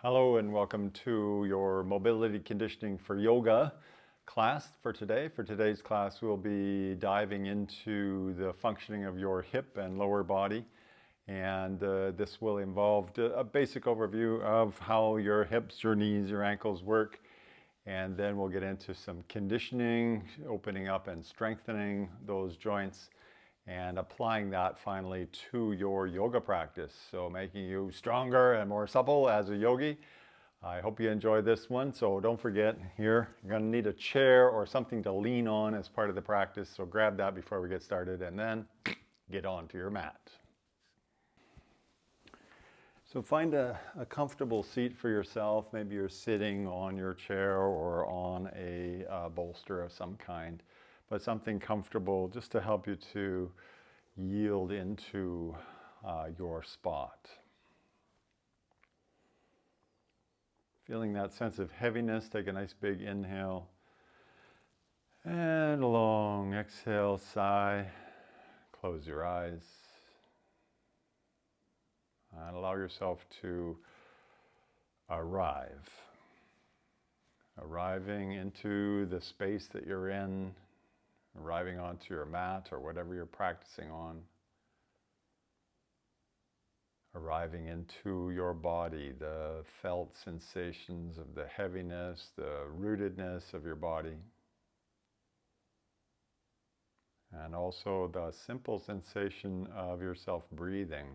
Hello and welcome to your mobility conditioning for yoga class for today. For today's class, we'll be diving into the functioning of your hip and lower body. And this will involve a basic overview of how your hips, your knees, your ankles work. And then we'll get into some conditioning, opening up and strengthening those joints, and applying that finally to your yoga practice. So making you stronger and more supple as a yogi. I hope you enjoy this one. So don't forget here, you're gonna need a chair or something to lean on as part of the practice. So grab that before we get started and then get onto your mat. So find a comfortable seat for yourself. Maybe you're sitting on your chair or on a bolster of some kind, but something comfortable just to help you to yield into your spot. Feeling that sense of heaviness, take a nice big inhale and a long exhale, sigh, close your eyes and allow yourself to arriving into the space that you're in, arriving onto your mat or whatever you're practicing on, arriving into your body, the felt sensations of the heaviness, the rootedness of your body, and also the simple sensation of yourself breathing,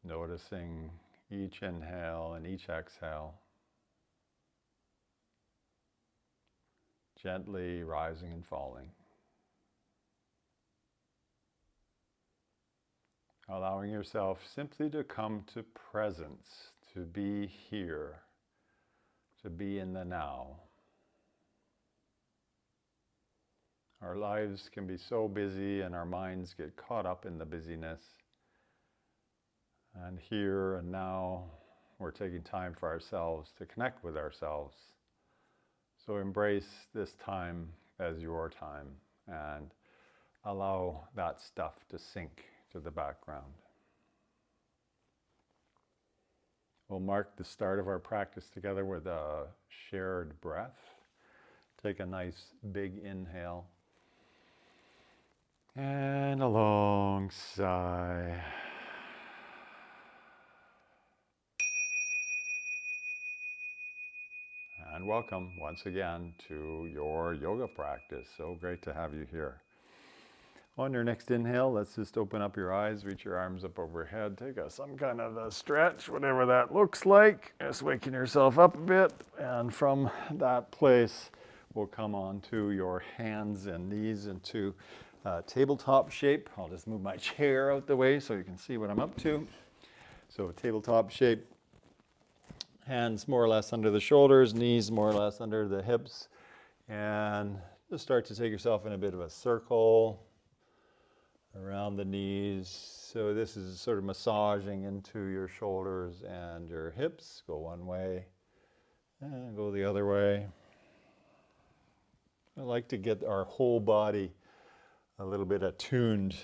noticing each inhale and each exhale, gently rising and falling. Allowing yourself simply to come to presence, to be here, to be in the now. Our lives can be so busy and our minds get caught up in the busyness. And here and now, we're taking time for ourselves to connect with ourselves. So embrace this time as your time and allow that stuff to sink to the background. We'll mark the start of our practice together with a shared breath. Take a nice big inhale and a long sigh. And welcome once again to your yoga practice. So great to have you here. On your next inhale, let's just open up your eyes, reach your arms up overhead, take some kind of a stretch, whatever that looks like. Just waking yourself up a bit. And from that place, we'll come on to your hands and knees into tabletop shape. I'll just move my chair out the way so you can see what I'm up to. So tabletop shape. Hands more or less under the shoulders, knees more or less under the hips. And just start to take yourself in a bit of a circle around the knees. So this is sort of massaging into your shoulders and your hips. Go one way and go the other way. I like to get our whole body a little bit attuned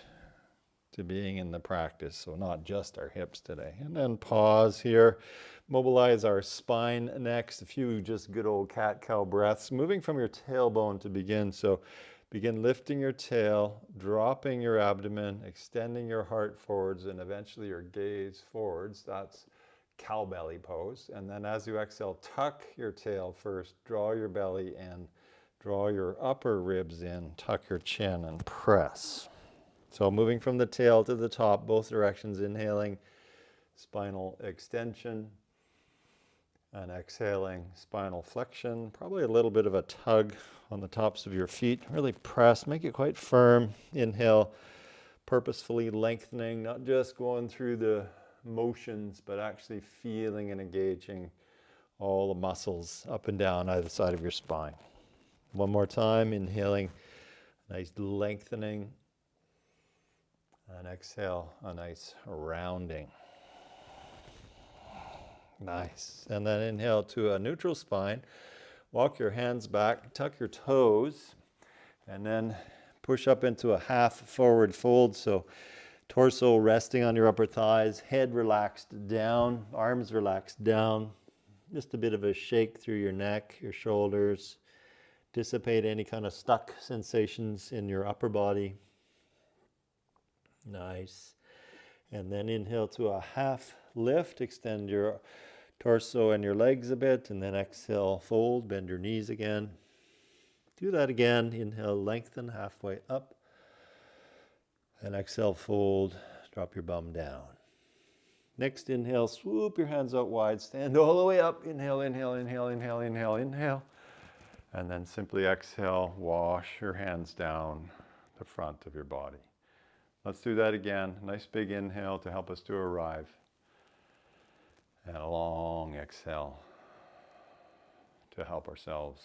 to being in the practice, so not just our hips today. And then pause here. Mobilize our spine next. A few just good old cat-cow breaths. Moving from your tailbone to begin. So begin lifting your tail, dropping your abdomen, extending your heart forwards, and eventually your gaze forwards. That's cow belly pose. And then as you exhale, tuck your tail first, draw your belly in, draw your upper ribs in, tuck your chin, and press. So moving from the tail to the top, both directions, inhaling, spinal extension, and exhaling, spinal flexion. Probably a little bit of a tug on the tops of your feet. Really press, make it quite firm. Inhale, purposefully lengthening, not just going through the motions, but actually feeling and engaging all the muscles up and down either side of your spine. One more time, inhaling, nice lengthening. And exhale, a nice rounding. Nice. And then inhale to a neutral spine. Walk your hands back, tuck your toes, and then push up into a half forward fold. So Torso resting on your upper thighs, head relaxed down, arms relaxed down. Just a bit of a shake through your neck, your shoulders. Dissipate any kind of stuck sensations in your upper body. Nice. And then inhale to a half lift. Extend your torso and your legs a bit. And then exhale, fold, bend your knees again. Do that again. Inhale, lengthen halfway up. And exhale, fold, drop your bum down. Next inhale, swoop your hands out wide, stand all the way up. Inhale, inhale, inhale, inhale, inhale, inhale. And then simply exhale, wash your hands down the front of your body. Let's do that again. Nice big inhale to help us to arrive. And a long exhale to help ourselves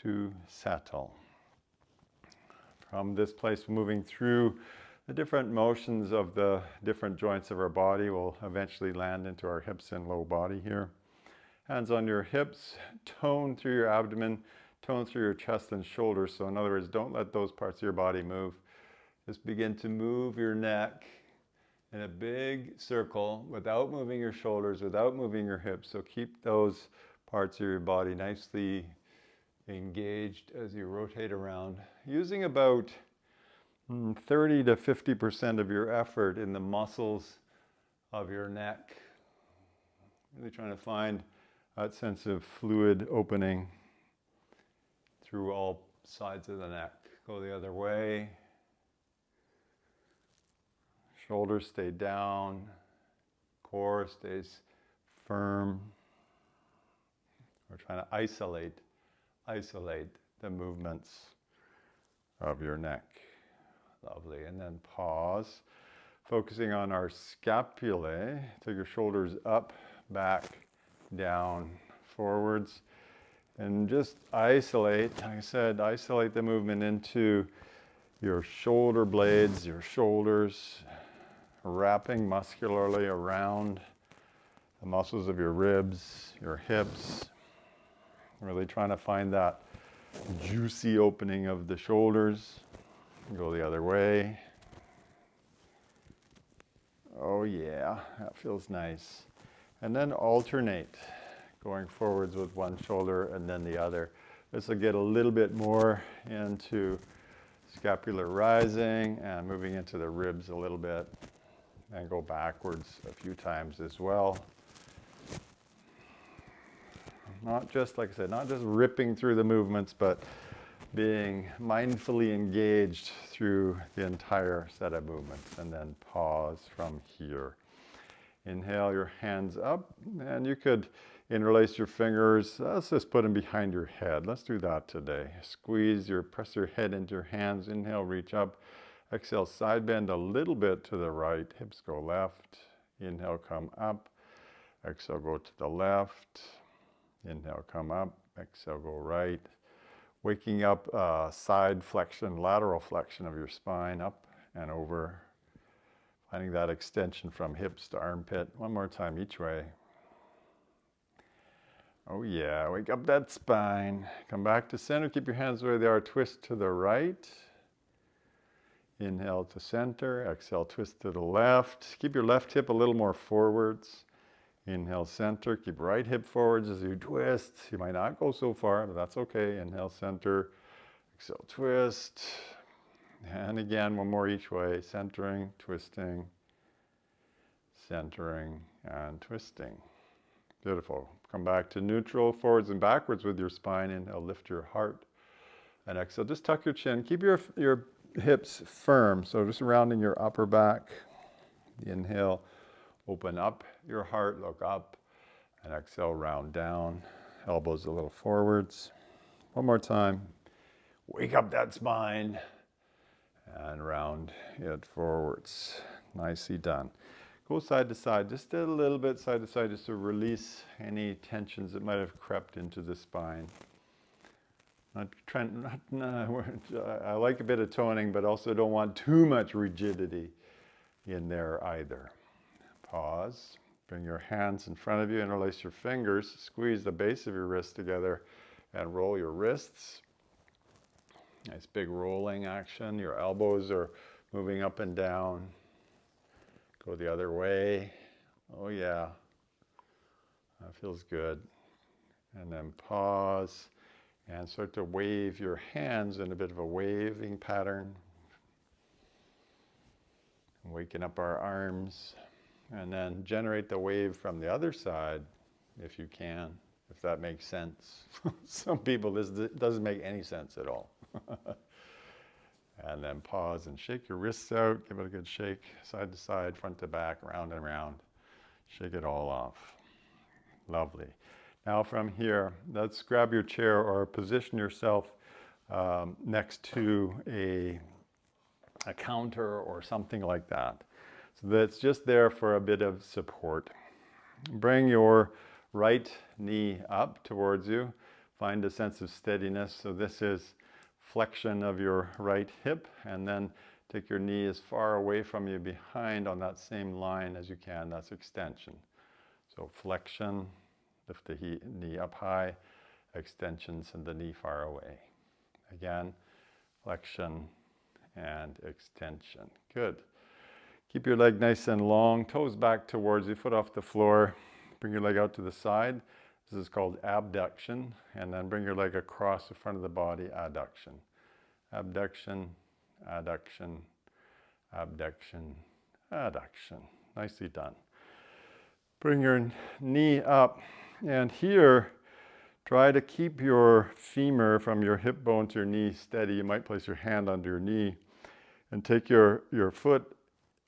to settle. From this place, moving through the different motions of the different joints of our body, we'll eventually land into our hips and low body here. Hands on your hips, tone through your abdomen, tone through your chest and shoulders. So in other words, don't let those parts of your body move. Just begin to move your neck in a big circle without moving your shoulders, without moving your hips. So keep those parts of your body nicely engaged as you rotate around, using about 30 to 50% of your effort in the muscles of your neck. Really trying to find that sense of fluid opening through all sides of the neck. Go the other way. Shoulders stay down. Core stays firm. We're trying to isolate the movements of your neck. Lovely. And then pause. Focusing on our scapulae. Take your shoulders up, back, down, forwards. And just isolate, like I said, isolate the movement into your shoulder blades, your shoulders, wrapping muscularly around the muscles of your ribs, your hips. Really trying to find that juicy opening of the shoulders. Go the other way. Oh yeah, that feels nice. And then alternate, going forwards with one shoulder and then the other. This will get a little bit more into scapular rising and moving into the ribs a little bit, and go backwards a few times as well. Not just, like I said, not just ripping through the movements, but being mindfully engaged through the entire set of movements. And then pause from here. Inhale your hands up, and you could interlace your fingers. Let's just put them behind your head. Let's do that today. Press your head into your hands. Inhale, reach up. Exhale, side bend a little bit to the right. Hips go left. Inhale, come up. Exhale, go to the left. Inhale, come up. Exhale, go right. Waking up side flexion, lateral flexion of your spine, up and over. Finding that extension from hips to armpit. One more time each way. Oh yeah, wake up that spine. Come back to center. Keep your hands where they are. Twist to the right. Inhale to center. Exhale, twist to the left. Keep your left hip a little more forwards. Inhale, center. Keep right hip forwards as you twist. You might not go so far, but that's okay. Inhale, center. Exhale, twist. And again, one more each way. Centering, twisting, centering, and twisting. Beautiful. Come back to neutral, forwards and backwards with your spine. Inhale, lift your heart. And exhale, just tuck your chin. Keep your hips firm. So just rounding your upper back. Inhale, open up your heart, look up. And exhale, round down. Elbows a little forwards. One more time. Wake up that spine. And round it forwards. Nicely done. Go side to side, just a little bit side to side, just to release any tensions that might have crept into the spine. I like a bit of toning, but also don't want too much rigidity in there either. Pause. Bring your hands in front of you, interlace your fingers, squeeze the base of your wrist together, and roll your wrists. Nice big rolling action. Your elbows are moving up and down. Go the other way. Oh yeah, that feels good. And then pause and start to wave your hands in a bit of a waving pattern. Waking up our arms. And then generate the wave from the other side if you can, if that makes sense. Some people, this doesn't make any sense at all. And then pause and shake your wrists out. Give it a good shake, side to side, front to back, round and round. Shake it all off. Lovely. Now from here, let's grab your chair or position yourself next to a counter or something like that. So that's just there for a bit of support. Bring your right knee up towards you. Find a sense of steadiness. So this is flexion of your right hip, and then take your knee as far away from you behind on that same line as you can. That's extension. So flexion, lift the knee up high, extension, send the knee far away. Again, flexion and extension. Good. Keep your leg nice and long, toes back towards you, foot off the floor. Bring your leg out to the side. This is called abduction. And then bring your leg across the front of the body, adduction. Abduction, adduction, abduction, adduction. Nicely done. Bring your knee up. And here, try to keep your femur from your hip bone to your knee steady. You might place your hand under your knee and take your foot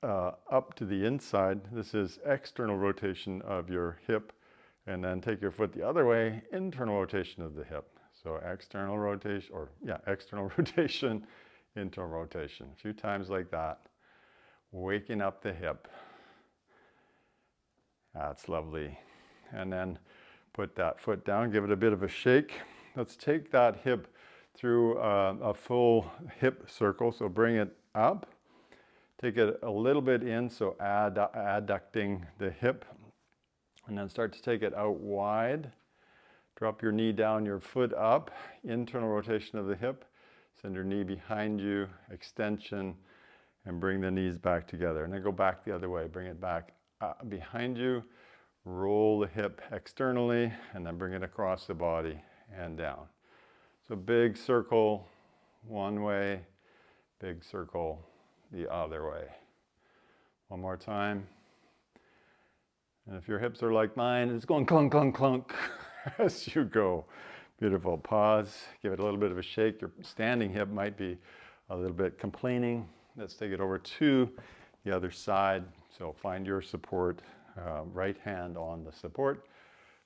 up to the inside. This is external rotation of your hip, and then take your foot the other way, internal rotation of the hip. So external rotation, external rotation, internal rotation. A few times like that. Waking up the hip. That's lovely. And then put that foot down, give it a bit of a shake. Let's take that hip through a full hip circle. So bring it up. Take it a little bit in, so adducting the hip, and then start to take it out wide. Drop your knee down, your foot up, internal rotation of the hip. Send your knee behind you, extension, and bring the knees back together. And then go back the other way, bring it back behind you, roll the hip externally, and then bring it across the body and down. So big circle one way, big circle the other way. One more time. And if your hips are like mine, it's going clunk, clunk, clunk as you go. Beautiful. Pause. Give it a little bit of a shake. Your standing hip might be a little bit complaining. Let's take it over to the other side. So find your support. Right hand on the support.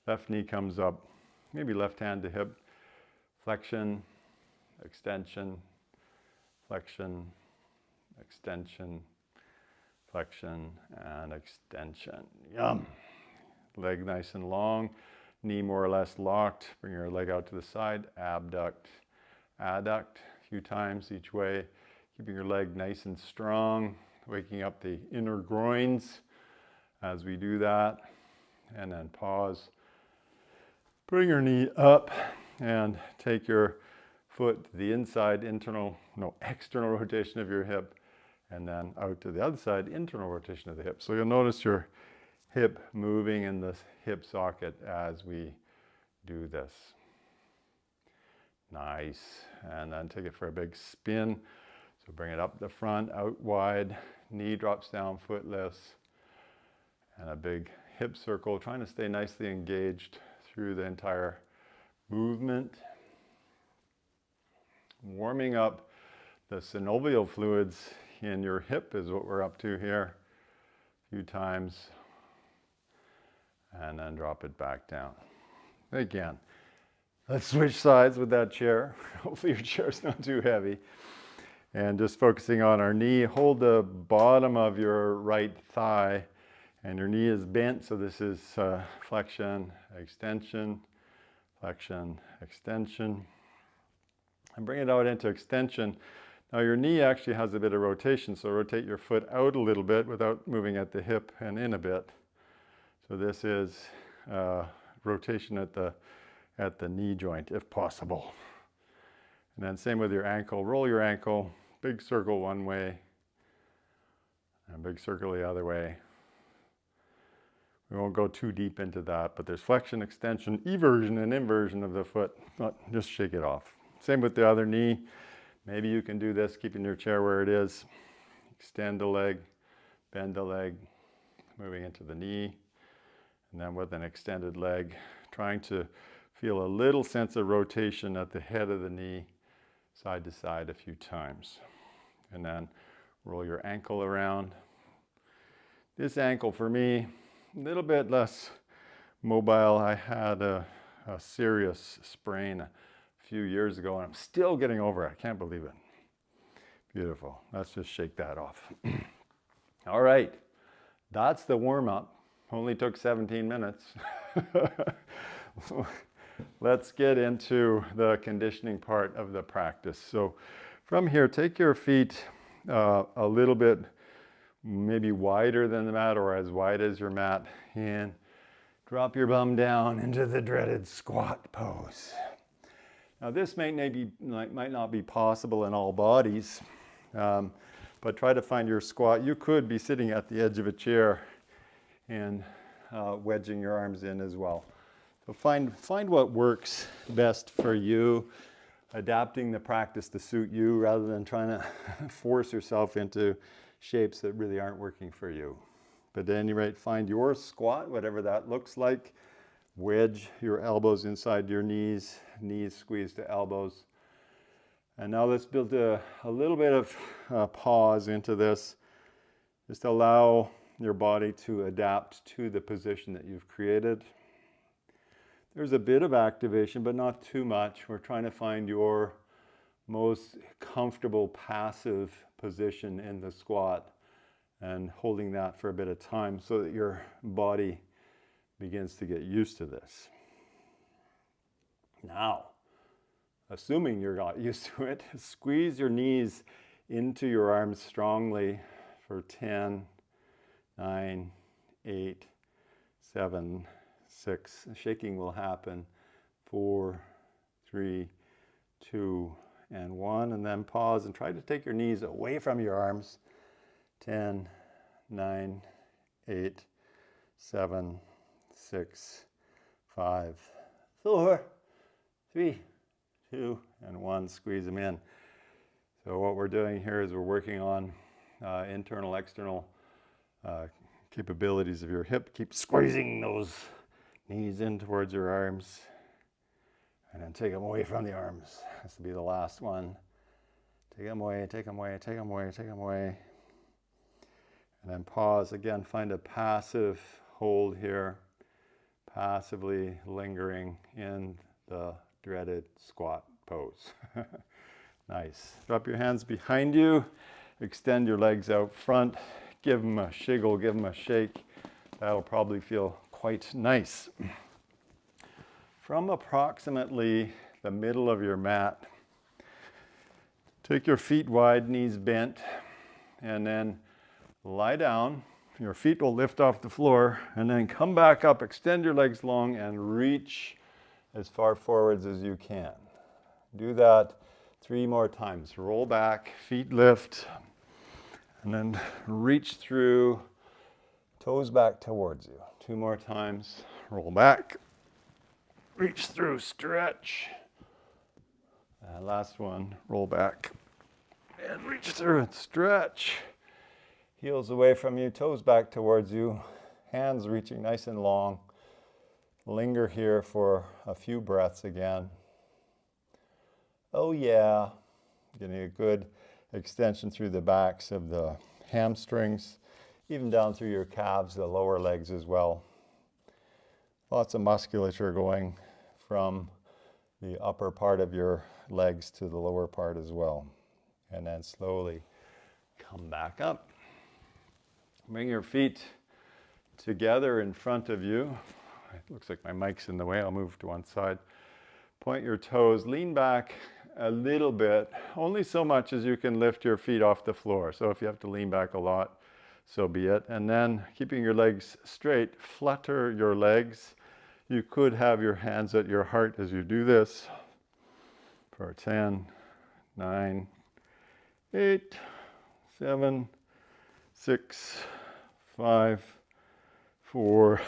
Left knee comes up. Maybe left hand to hip. Flexion, extension, flexion, extension, flexion, and extension. Yum. Leg nice and long, knee more or less locked. Bring your leg out to the side, abduct, adduct a few times each way. Keeping your leg nice and strong, waking up the inner groins as we do that. And then pause. Bring your knee up and take your foot to the inside, external rotation of your hip, and then out to the other side, internal rotation of the hip. So you'll notice your hip moving in the hip socket as we do this. Nice. And then take it for a big spin. So bring it up the front, out wide, knee drops down, foot lifts, and a big hip circle, trying to stay nicely engaged through the entire movement. Warming up the synovial fluids in your hip is what we're up to here. A few times. And then drop it back down. Again, let's switch sides with that chair. Hopefully your chair's not too heavy. And just focusing on our knee. Hold the bottom of your right thigh. And your knee is bent, so this is flexion, extension, flexion, extension. And bring it out into extension. Now your knee actually has a bit of rotation, so rotate your foot out a little bit without moving at the hip and in a bit. So this is rotation at the knee joint, if possible. And then same with your ankle. Roll your ankle, big circle one way, and big circle the other way. We won't go too deep into that, but there's flexion, extension, eversion, and inversion of the foot. Just shake it off. Same with the other knee. Maybe you can do this, keeping your chair where it is. Extend the leg, bend the leg, moving into the knee, and then with an extended leg, trying to feel a little sense of rotation at the head of the knee, side to side a few times. And then roll your ankle around. This ankle for me, a little bit less mobile. I had a serious sprain a few years ago, and I'm still getting over it. I can't believe it. Beautiful. Let's just shake that off. All right, that's the warm-up. Only took 17 minutes. Let's get into the conditioning part of the practice. So from here, take your feet a little bit maybe wider than the mat or as wide as your mat, and drop your bum down into the dreaded squat pose. Now this might not be possible in all bodies, but try to find your squat. You could be sitting at the edge of a chair and wedging your arms in as well. So find what works best for you, adapting the practice to suit you rather than trying to force yourself into shapes that really aren't working for you. But at any rate, find your squat, whatever that looks like. Wedge your elbows inside your knees, knees squeeze to elbows. And now let's build a little bit of pause into this. Just allow your body to adapt to the position that you've created. There's a bit of activation, but not too much. We're trying to find your most comfortable passive position in the squat and holding that for a bit of time so that your body begins to get used to this. Now, assuming you're not used to it, squeeze your knees into your arms strongly for 10, 9, 8, 7, 6. Shaking will happen. 4, 3, 2, and 1. And then pause and try to take your knees away from your arms. 10, 9, 8, 7, 6, 5, 4, 3, 2, and 1. Squeeze them in. So what we're doing here is we're working on internal, external capabilities of your hip. Keep squeezing those knees in towards your arms. And then take them away from the arms. This will be the last one. Take them away, take them away, take them away, take them away. And then pause. Again, find a passive hold here. Passively lingering in the dreaded squat pose. Nice. Drop your hands behind you. Extend your legs out front. Give them a shiggle, give them a shake. That'll probably feel quite nice. From approximately the middle of your mat, take your feet wide, knees bent, and then lie down. Your feet will lift off the floor, and then come back up, extend your legs long, and reach as far forwards as you can. Do that 3 more times. Roll back, feet lift, and then reach through, toes back towards you. 2 more times. Roll back, reach through, stretch. And last one, roll back, and reach through and stretch. Heels away from you, toes back towards you, hands reaching nice and long. Linger here for a few breaths again. Oh yeah, getting a good extension through the backs of the hamstrings, even down through your calves, the lower legs as well. Lots of musculature going from the upper part of your legs to the lower part as well. And then slowly come back up. Bring your feet together in front of you. It looks like my mic's in the way. I'll move to one side. Point your toes, lean back a little bit, only so much as you can lift your feet off the floor. So if you have to lean back a lot, so be it. And then keeping your legs straight, flutter your legs. You could have your hands at your heart as you do this for 10, 9, 8, 7, 6, 5, 4,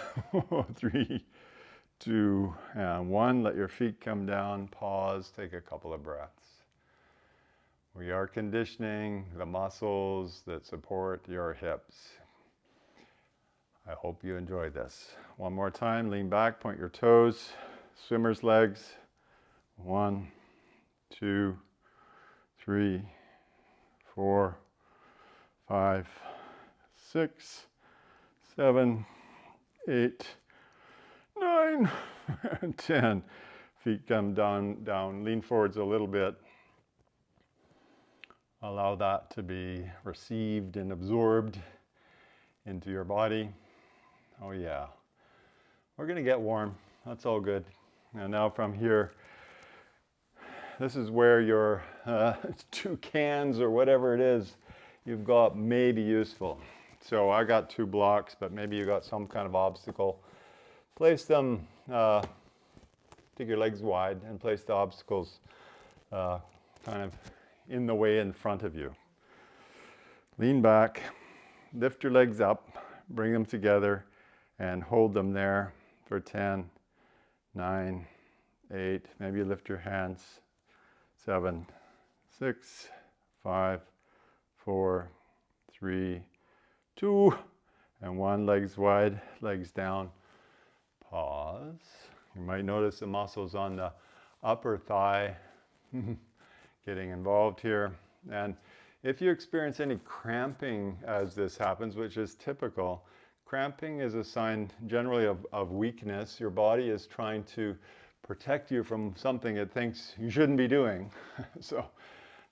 3, 2, and 1. Let your feet come down. Pause. Take a couple of breaths. We are conditioning the muscles that support your hips. I hope you enjoy this. One more time. Lean back. Point your toes. Swimmer's legs. 1, 2, 3, 4, 5, 6, 7, 8, 9, and 10. Feet come down. Lean forwards a little bit. Allow that to be received and absorbed into your body. Oh yeah. We're going to get warm. That's all good. And now from here, this is where your 2 cans or whatever it is you've got may be useful. So I got 2 blocks, but maybe you got some kind of obstacle. Place them, take your legs wide and place the obstacles kind of in the way in front of you. Lean back, lift your legs up, bring them together, and hold them there for 10, 9, 8, maybe lift your hands, 7, 6, 5, 4, 3, 2, and 1. Legs wide, legs down. Pause. You might notice the muscles on the upper thigh getting involved here. And if you experience any cramping as this happens, which is typical, cramping is a sign generally of weakness. Your body is trying to protect you from something it thinks you shouldn't be doing.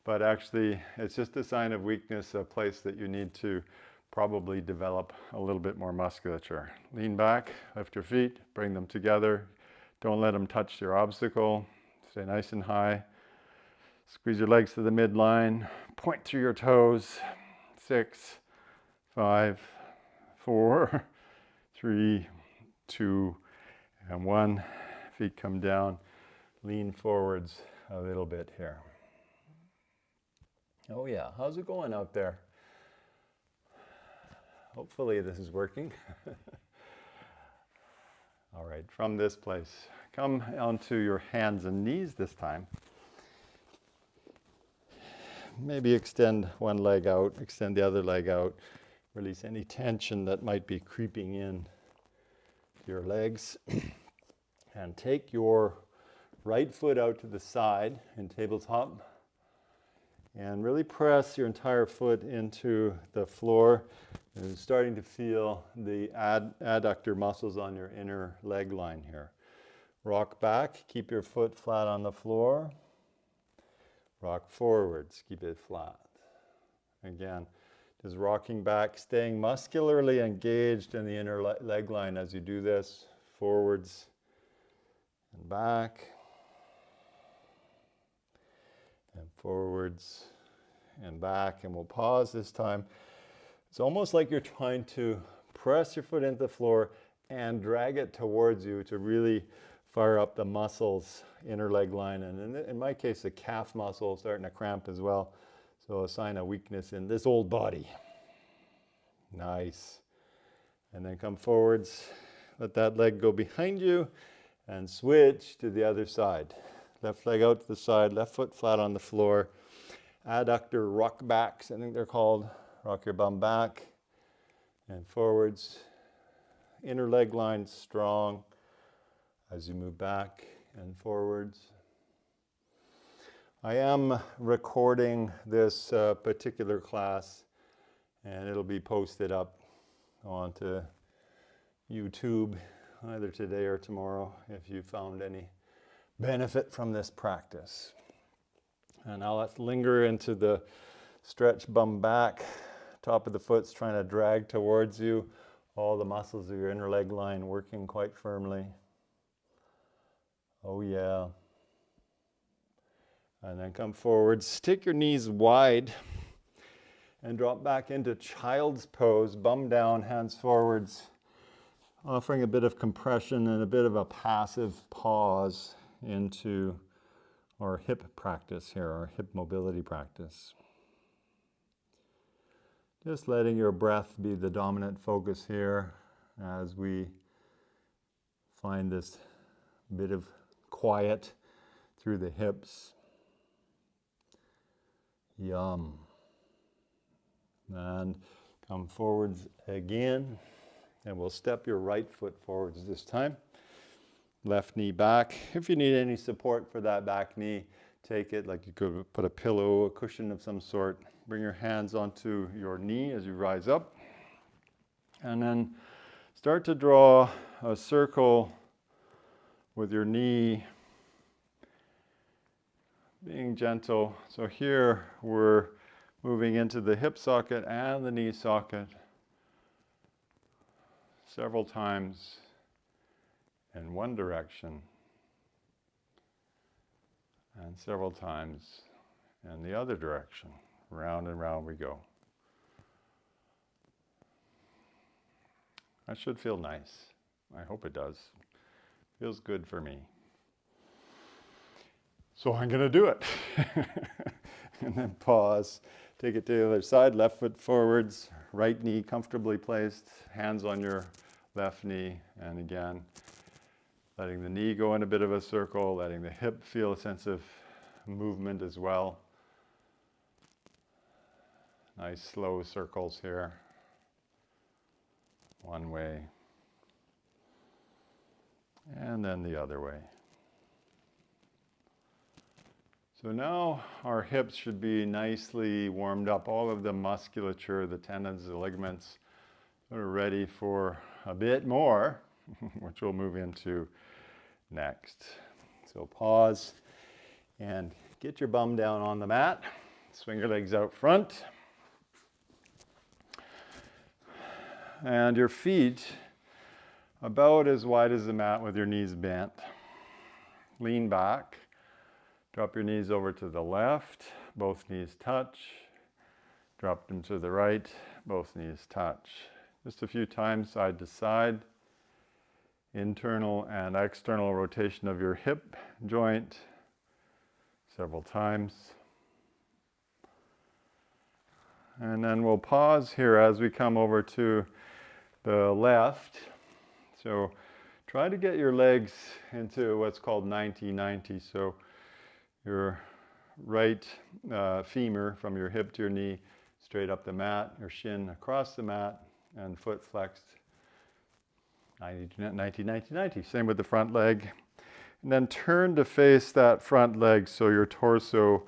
But actually, it's just a sign of weakness, a place that you need to probably develop a little bit more musculature. Lean back, lift your feet, bring them together. Don't let them touch your obstacle. Stay nice and high. Squeeze your legs to the midline. Point through your toes. 6, 5, 4, 3, 2, and 1. Feet come down. Lean forwards a little bit here. Oh yeah, how's it going out there? Hopefully this is working. All right, from this place, come onto your hands and knees this time. Maybe extend one leg out, extend the other leg out. Release any tension that might be creeping in to your legs. And take your right foot out to the side in tabletop. And really press your entire foot into the floor. And starting to feel the adductor muscles on your inner leg line here. Rock back, keep your foot flat on the floor. Rock forwards, keep it flat. Again, just rocking back, staying muscularly engaged in the inner leg line as you do this. Forwards and back. And forwards and back. And we'll pause this time. It's almost like you're trying to press your foot into the floor and drag it towards you to really fire up the muscles, inner leg line, and in my case, the calf muscle starting to cramp as well. So a sign of weakness in this old body. Nice. And then come forwards, let that leg go behind you, and switch to the other side. Left leg out to the side, left foot flat on the floor. Adductor rock backs, I think they're called. Rock your bum back and forwards. Inner leg line strong as you move back and forwards. I am recording this particular class, and it'll be posted up onto YouTube either today or tomorrow if you found any benefit from this practice. And now let's linger into the stretch bum back. Top of the foot's trying to drag towards you. All the muscles of your inner leg line working quite firmly. Oh yeah. And then come forwards. Take your knees wide and drop back into child's pose. Bum down, hands forwards. Offering a bit of compression and a bit of a passive pause into our hip practice here, our hip mobility practice. Just letting your breath be the dominant focus here. as we find this bit of quiet through the hips. Yum. And come forwards again. And we'll step your right foot forwards this time. Left knee back. If you need any support for that back knee, take it. Like you could put a pillow, a cushion of some sort. Bring your hands onto your knee as you rise up. And then start to draw a circle with your knee, being gentle. So here we're moving into the hip socket and the knee socket several times in one direction and several times in the other direction. Round and round we go. That should feel nice. I hope it does. Feels good for me. So I'm going to do it. And then pause. Take it to the other side. Left foot forwards. Right knee comfortably placed. Hands on your left knee. And again, letting the knee go in a bit of a circle. Letting the hip feel a sense of movement as well. Nice slow circles here. One way. And then the other way. So now our hips should be nicely warmed up. All of the musculature, the tendons, the ligaments are ready for a bit more, which we'll move into next. So pause and get your bum down on the mat. Swing your legs out front. And your feet about as wide as the mat with your knees bent. Lean back. Drop your knees over to the left, both knees touch. Drop them to the right, both knees touch. Just a few times, side to side. Internal and external rotation of your hip joint, several times. And then we'll pause here as we come over to the left. So try to get your legs into what's called 90-90. So your right femur from your hip to your knee straight up the mat, your shin across the mat, and foot flexed 90-90. Same with the front leg. And then turn to face that front leg so your torso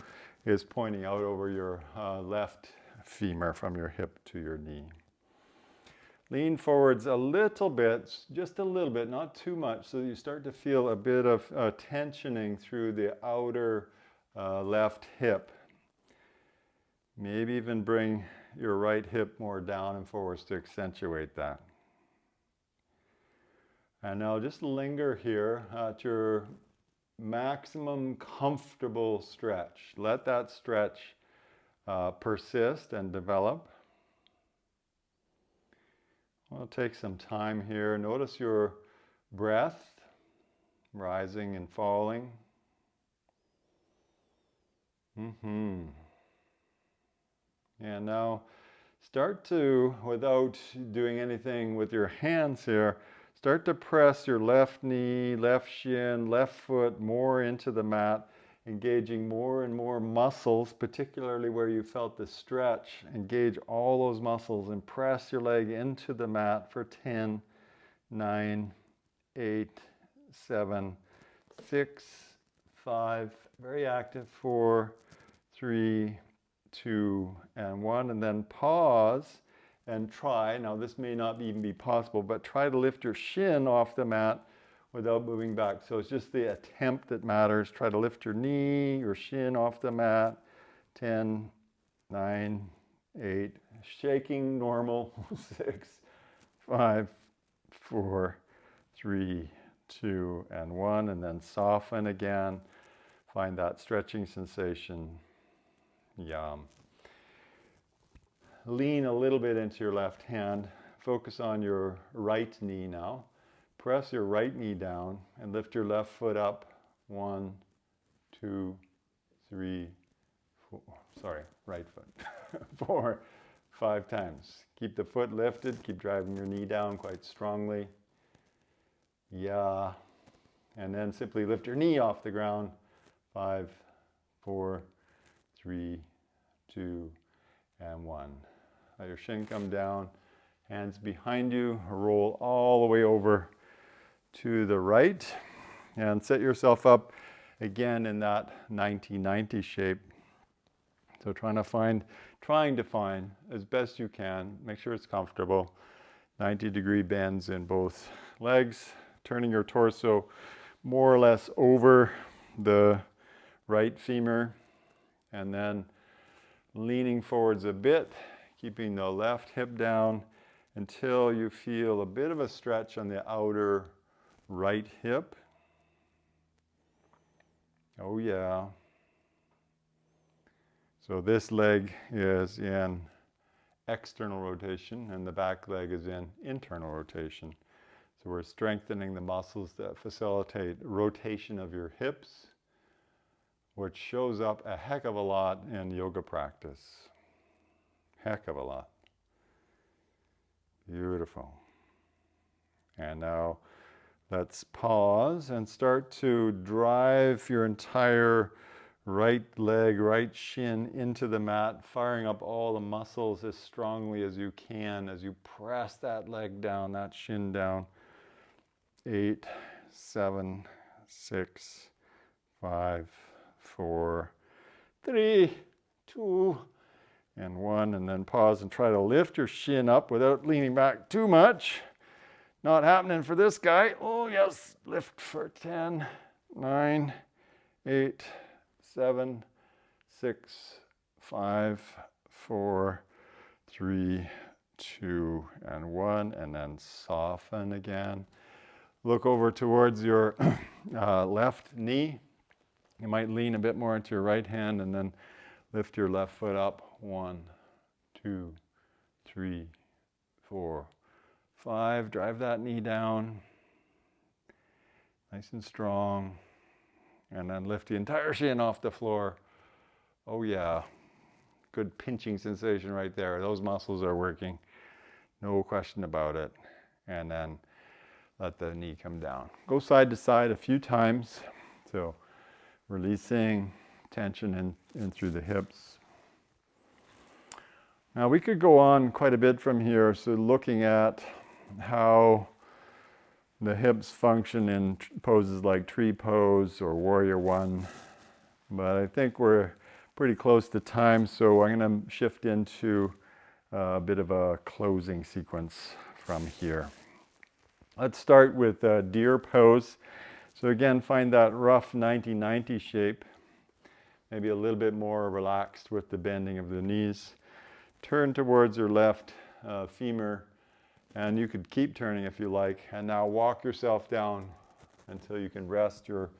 is pointing out over your left femur from your hip to your knee. Lean forwards a little bit, just a little bit, not too much, so you start to feel a bit of tensioning through the outer left hip. Maybe even bring your right hip more down and forwards to accentuate that. And now just linger here at your maximum comfortable stretch. Let that stretch persist and develop. We'll take some time here. Notice your breath rising and falling. And now start to, without doing anything with your hands here, start to press your left knee, left shin, left foot more into the mat, engaging more and more muscles, particularly where you felt the stretch. Engage all those muscles and press your leg into the mat for 10, 9, 8, 7, 6, 5, very active, 4, 3, 2, and 1, and then pause and try. Now this may not even be possible, but try to lift your shin off the mat without moving back. So it's just the attempt that matters. Try to lift your knee, your shin off the mat. 10, 9, 8, shaking normal. 6, 5, 4, 3, 2, and 1, and then soften again. Find that stretching sensation. Yum. Lean a little bit into your left hand. Focus on your right knee now. Press your right knee down and lift your left foot up. 1, 2, 3, 4. Sorry, right foot. 4, 5 times. Keep the foot lifted. Keep driving your knee down quite strongly. Yeah. And then simply lift your knee off the ground. 5, 4, 3, 2, and 1. Let your shin come down. Hands behind you. Roll all the way over to the right. And set yourself up again in that 90-90 shape. So trying to find as best you can, make sure it's comfortable, 90-degree bends in both legs, turning your torso more or less over the right femur, and then leaning forwards a bit, keeping the left hip down until you feel a bit of a stretch on the outer right hip. Oh yeah. So this leg is in external rotation and the back leg is in internal rotation. So we're strengthening the muscles that facilitate rotation of your hips, which shows up a heck of a lot in yoga practice. Heck of a lot. Beautiful. And now let's pause and start to drive your entire right leg, right shin into the mat, firing up all the muscles as strongly as you can as you press that leg down, that shin down. 8, 7, 6, 5, 4, 3, 2, and 1. And then pause and try to lift your shin up without leaning back too much. Not happening for this guy. Oh yes, lift for 10, 9, 8, 7, 6, 5, 4, 3, 2, and 1. And then soften again. Look over towards your left knee. You might lean a bit more into your right hand and then lift your left foot up. 1, 2, 3, 4, 5. Drive that knee down. Nice and strong. And then lift the entire shin off the floor. Oh yeah. Good pinching sensation right there. Those muscles are working. No question about it. And then let the knee come down. Go side to side a few times. So releasing tension in through the hips. Now we could go on quite a bit from here. So looking at how the hips function in poses like tree pose or warrior one. But I think we're pretty close to time. So I'm going to shift into a bit of a closing sequence from here. Let's start with deer pose. So again, find that rough 90-90 shape, maybe a little bit more relaxed with the bending of the knees. Turn towards your left femur, and you could keep turning if you like. And now walk yourself down until you can rest your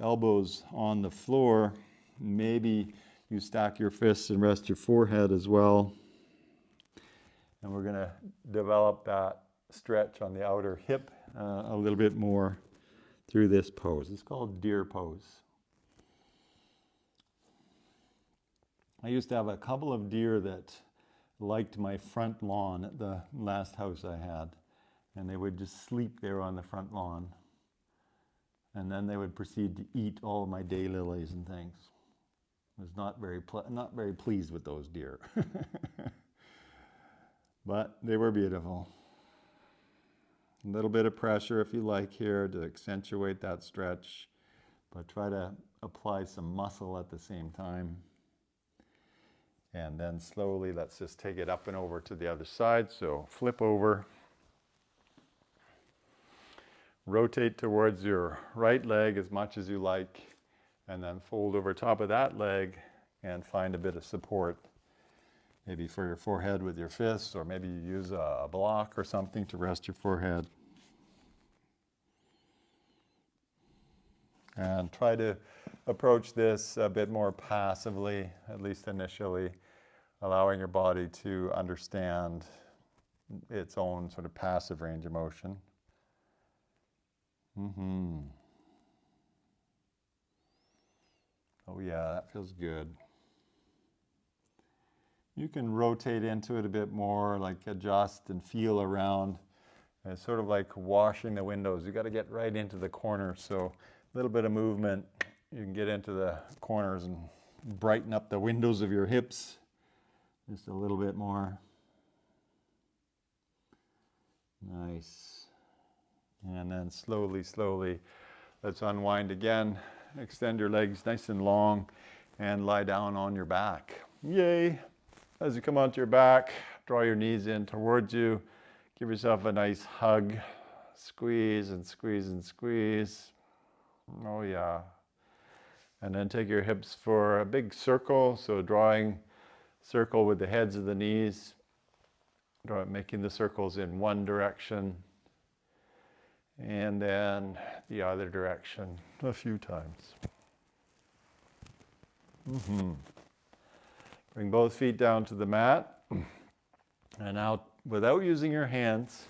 elbows on the floor. Maybe you stack your fists and rest your forehead as well. And we're going to develop that stretch on the outer hip a little bit more through this pose. It's called deer pose. I used to have a couple of deer that liked my front lawn at the last house I had, and they would just sleep there on the front lawn, and then they would proceed to eat all of my daylilies and things. I was not very pleased with those deer. But they were beautiful. A little bit of pressure if you like here to accentuate that stretch, but try to apply some muscle at the same time. And then slowly, let's just take it up and over to the other side. So flip over. Rotate towards your right leg as much as you like, and then fold over top of that leg and find a bit of support. Maybe for your forehead with your fists, or maybe you use a block or something to rest your forehead. And try to approach this a bit more passively, at least initially, allowing your body to understand its own sort of passive range of motion. Oh yeah, that feels good. You can rotate into it a bit more, like adjust and feel around. And it's sort of like washing the windows. You got to get right into the corner. So a little bit of movement, you can get into the corners and brighten up the windows of your hips just a little bit more. Nice. And then slowly, slowly, let's unwind again. Extend your legs nice and long and lie down on your back. Yay! As you come onto your back, draw your knees in towards you. Give yourself a nice hug. Squeeze and squeeze and squeeze. Oh yeah. And then take your hips for a big circle. So drawing circle with the heads of the knees. Making the circles in one direction. And then the other direction a few times. Bring both feet down to the mat. And now, without using your hands,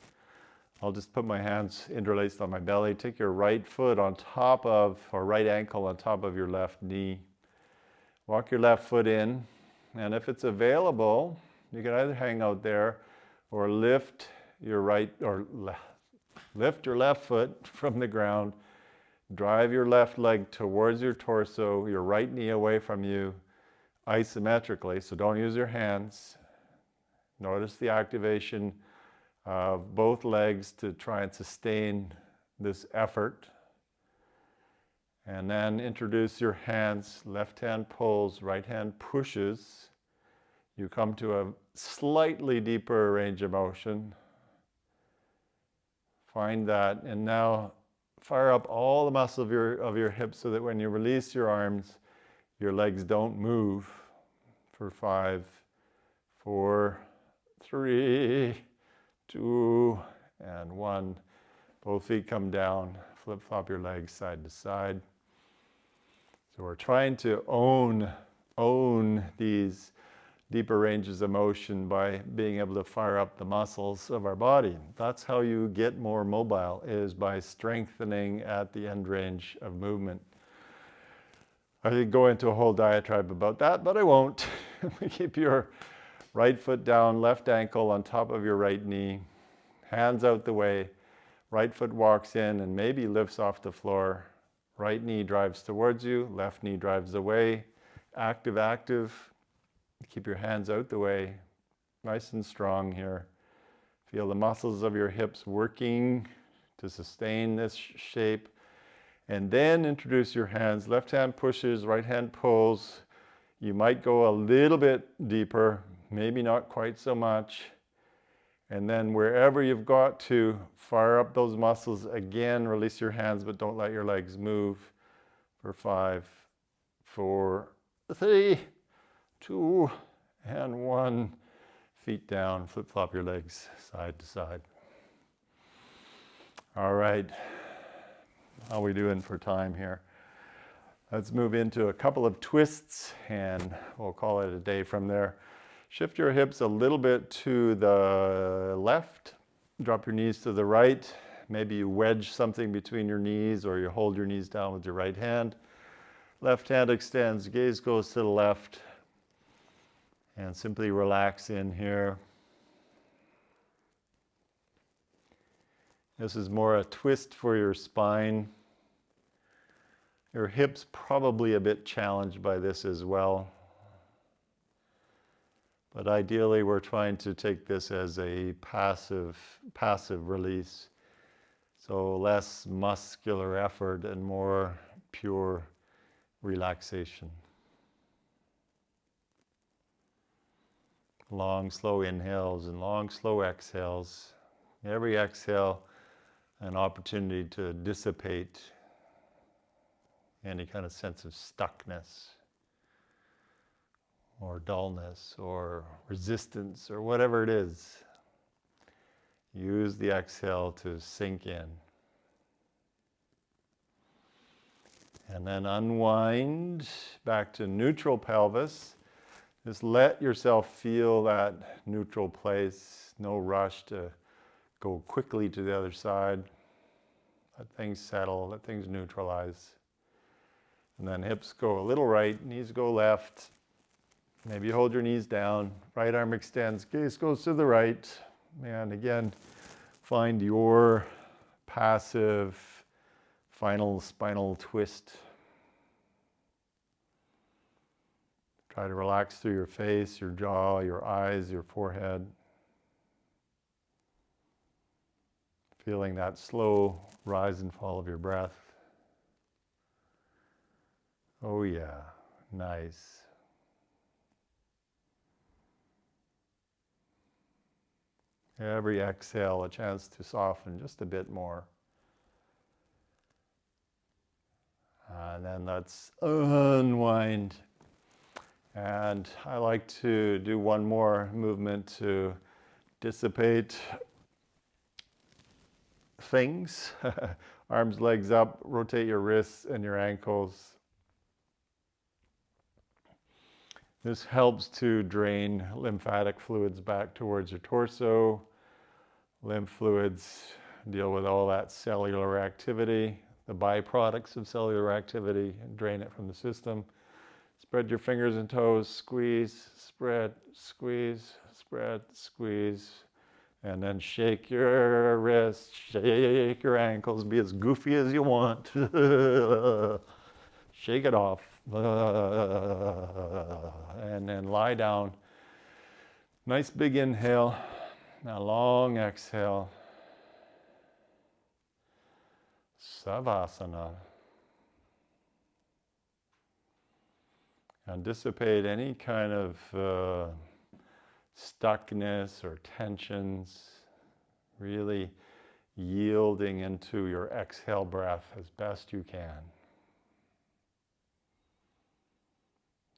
I'll just put my hands interlaced on my belly. Take your right foot on top of, or right ankle on top of your left knee. Walk your left foot in. And if it's available, you can either hang out there or lift your lift your left foot from the ground. Drive your left leg towards your torso, your right knee away from you, isometrically. So don't use your hands. Notice the activation of both legs to try and sustain this effort. And then introduce your hands. Left hand pulls, right hand pushes. You come to a slightly deeper range of motion. Find that, and now fire up all the muscle of your hips so that when you release your arms, your legs don't move. For 5, 4, 3, 2, and 1. Both feet come down. Flip-flop your legs side to side. So we're trying to own these deeper ranges of motion by being able to fire up the muscles of our body. That's how you get more mobile, is by strengthening at the end range of movement. I could go into a whole diatribe about that, but I won't. Keep your right foot down, left ankle on top of your right knee, hands out the way. Right foot walks in and maybe lifts off the floor. Right knee drives towards you, left knee drives away. Active, active. Keep your hands out the way, nice and strong here. Feel the muscles of your hips working to sustain this shape. And then introduce your hands. Left hand pushes, right hand pulls. You might go a little bit deeper, maybe not quite so much. And then wherever you've got to, fire up those muscles again. Release your hands, but don't let your legs move. For 5, 4, 3, 2, and 1. Feet down, flip-flop your legs side to side. All right, how are we doing for time here? Let's move into a couple of twists and we'll call it a day from there. Shift your hips a little bit to the left. Drop your knees to the right. Maybe you wedge something between your knees or you hold your knees down with your right hand. Left hand extends, gaze goes to the left. And simply relax in here. This is more a twist for your spine. Your hips probably a bit challenged by this as well. But ideally we're trying to take this as a passive release. So less muscular effort and more pure relaxation. Long, slow inhales and long, slow exhales. Every exhale, an opportunity to dissipate any kind of sense of stuckness or dullness or resistance or whatever it is. Use the exhale to sink in. And then unwind back to neutral pelvis. Just let yourself feel that neutral place. No rush to go quickly to the other side. Let things settle, let things neutralize. And then hips go a little right, knees go left. Maybe hold your knees down, right arm extends, gaze goes to the right. And again, find your passive final spinal twist. Try to relax through your face, your jaw, your eyes, your forehead. Feeling that slow rise and fall of your breath. Oh yeah, nice. Every exhale, a chance to soften just a bit more. And then let's unwind. And I like to do one more movement to dissipate things. Arms, legs up, rotate your wrists and your ankles. This helps to drain lymphatic fluids back towards your torso. Lymph fluids deal with all that cellular activity, the byproducts of cellular activity, and drain it from the system. Spread your fingers and toes, squeeze, spread, squeeze, spread, squeeze. And then shake your wrists, shake your ankles, be as goofy as you want. Shake it off. And then lie down. Nice big inhale, a long exhale. Savasana. And dissipate any kind of stuckness or tensions, really yielding into your exhale breath as best you can.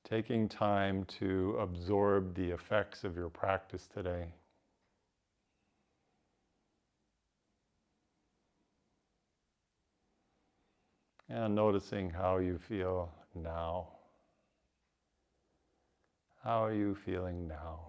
Taking time to absorb the effects of your practice today. And noticing how you feel now. How are you feeling now?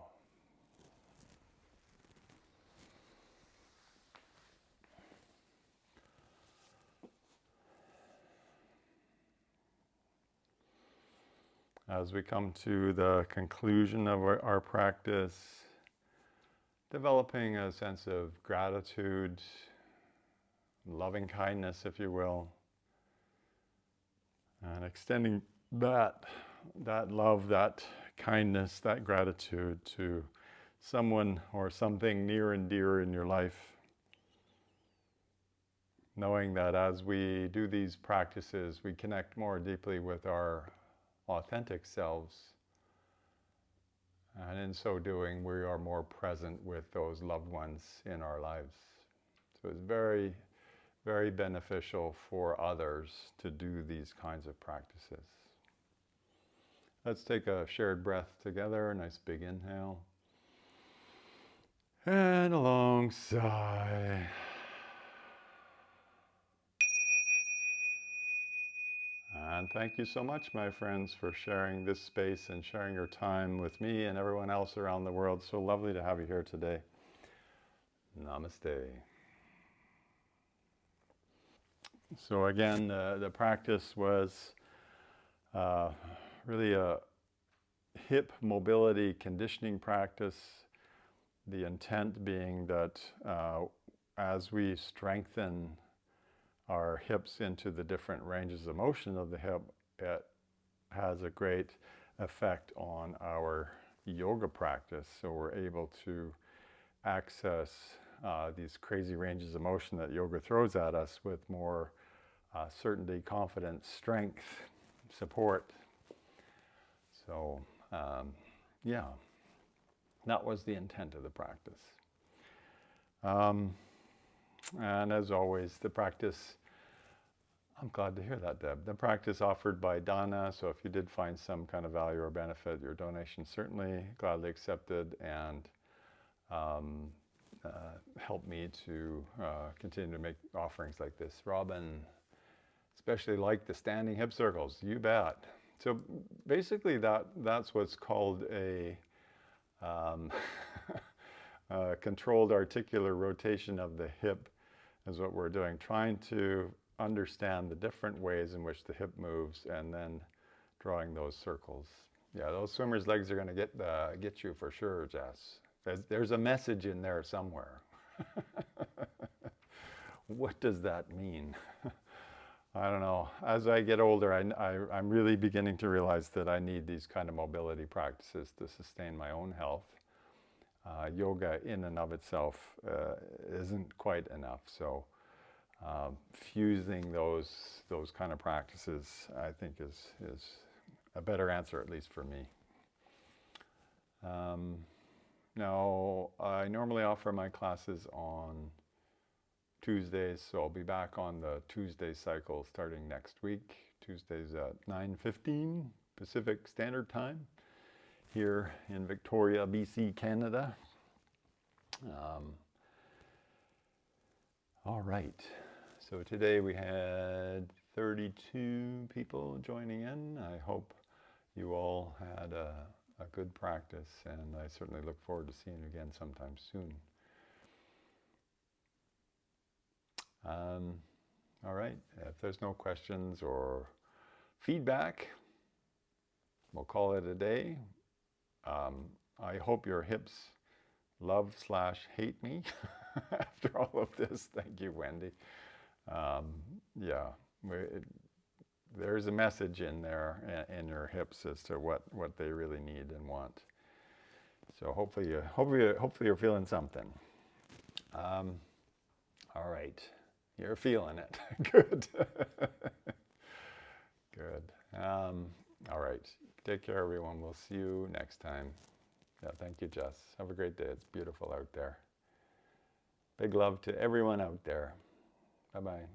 As we come to the conclusion of our practice, developing a sense of gratitude, loving kindness, if you will, and extending that love, that kindness, that gratitude to someone or something near and dear in your life. Knowing that as we do these practices, we connect more deeply with our authentic selves. And in so doing, we are more present with those loved ones in our lives. So it's very, very beneficial for others to do these kinds of practices. Let's take a shared breath together, a nice big inhale. And a long sigh. And thank you so much, my friends, for sharing this space and sharing your time with me and everyone else around the world. So lovely to have you here today. Namaste. So again, the practice was really a hip mobility conditioning practice. The intent being that as we strengthen our hips into the different ranges of motion of the hip, it has a great effect on our yoga practice. So we're able to access these crazy ranges of motion that yoga throws at us with more certainty, confidence, strength, support. So yeah, that was the intent of the practice. And as always, the practice, I'm glad to hear that, Deb. The practice offered by Donna, so if you did find some kind of value or benefit, your donation certainly gladly accepted and help me to continue to make offerings like this. Robin especially liked the standing hip circles, you bet. So basically that's what's called a controlled articular rotation of the hip is what we're doing, trying to understand the different ways in which the hip moves and then drawing those circles. Yeah, those swimmers' legs are going to get you for sure, Jess. There's a message in there somewhere. What does that mean? I don't know. As I get older, I'm really beginning to realize that I need these kind of mobility practices to sustain my own health. Yoga in and of itself isn't quite enough. So fusing those kind of practices, I think, is a better answer, at least for me. Now, I normally offer my classes on Tuesdays, so I'll be back on the Tuesday cycle starting next week. Tuesdays at 9:15 Pacific Standard Time here in Victoria, BC, Canada. All right, so today we had 32 people joining in. I hope you all had a good practice, and I certainly look forward to seeing you again sometime soon. All right, if there's no questions or feedback, we'll call it a day. I hope your hips love/hate me after all of this. Thank you, Wendy. Yeah, there's a message in there in your hips as to what they really need and want. So hopefully you're feeling something. All right, you're feeling it. Good. Good. All right, take care, everyone. We'll see you next time. Yeah, thank you, Jess. Have a great day. It's beautiful out there. Big love to everyone out there. Bye-bye.